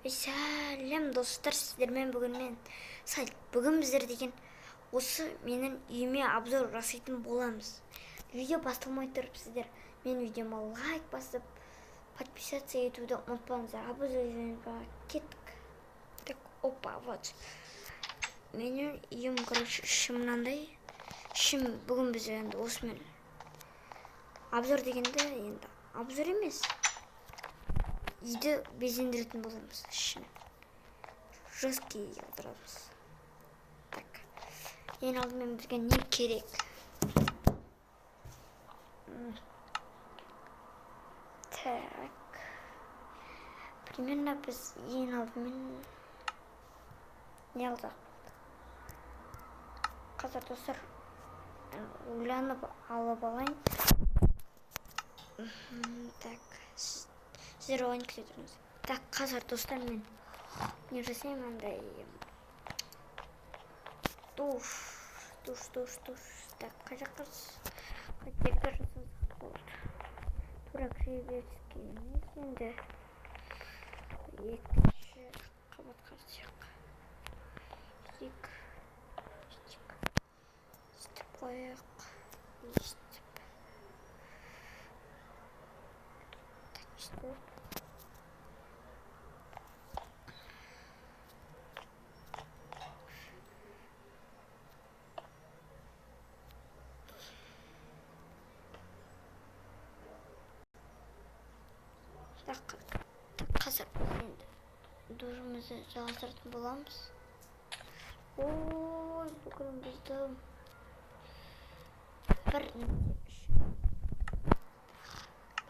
Сәлем достар, сіздермен бүгін біздер деген осы менің үйіме обзор жасайтын боламыз. Видео басталмай тұрып сіздер мен видеома лайк басып, подписаться етуді ұмытпаңыздар. Обзорға кеттік. Так, опа, вот. Менің үйім, ішім мынандай. Ішім бүгін біз енді осымен обзор дегенде енді обзор емес. Үйді безендіретін боламыз ішін. Жесткий отырамыз. Так. Ең алдымен бізге не керек? Так. Примерно біз ең алдымен не алдық? Қазір достар ойланып алып алайын. Так. Сіздер оған күте тұрыңыз. Так, қазір достар мен не жасаймын андай душ. Так, қай жаққа жасадық болды. Тура кіре бердік емес енді екінші қабатқа түсек. Істіп қояқ. Қазір енді душымызды жалғастыратын боламыз. Ой, бүгін бізді бір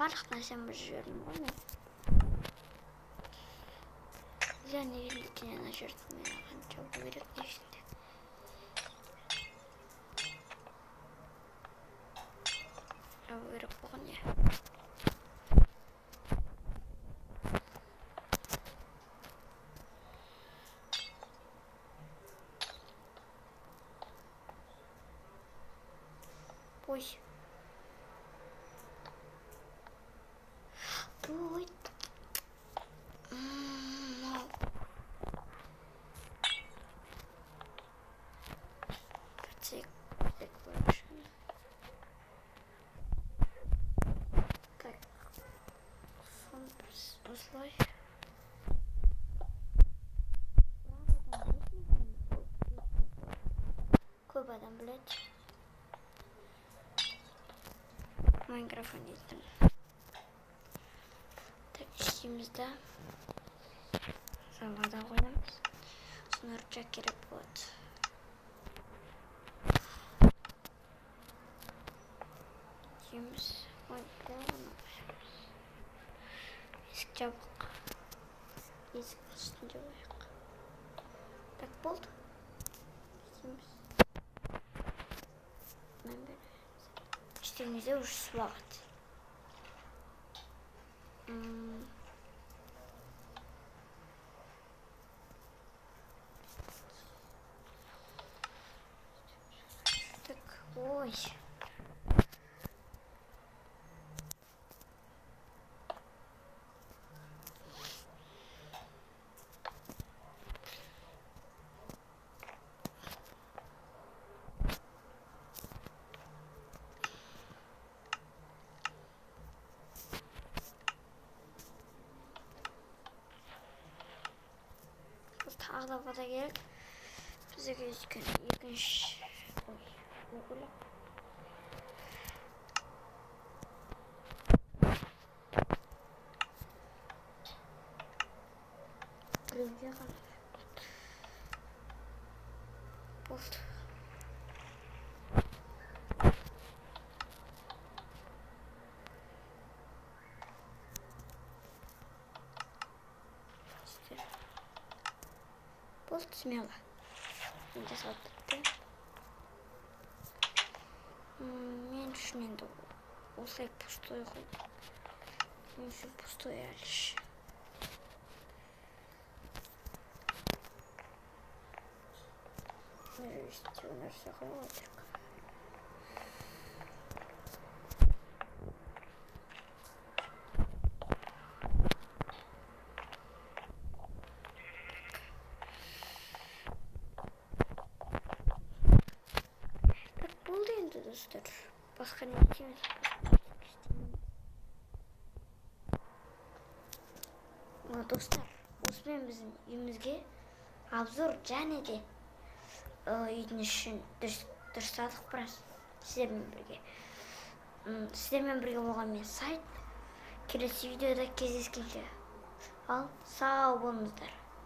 барлық нәрсемді жібердім ғой мен. Және елден жібердім мен оған жабу керек дешінде. Жабу керек болған не? Ой. Ой. Так. Осылай. Көп адам біледі. Майнкрафт ойнайтын. Так, ішімізді залада қойнамыз. Соны рычаг керек болады. Ішіміз есік жабық. Есік үстінде қояйық. Так, болды. Ішіміз İşte ucuz vakit. Так, ой. Tағы да вода керек. Бізге екінші не бөлек. Біреуге ғана. Болды. Болды, смело. Енді салдықты. Мен үшін енді осылай пустой қойды. Мен үшін пустой әліш. Нәресте нәрсе қойып отырық. достар. Басқа не етеміз? Достар, осымен біздің үйімізге обзор және де үйдің ішін дұрыстадық біраз сіздермен бірге. Сіздермен бірге болған мен Сайт. Келесі видеода кездескенше. Ал сау болыңыздар.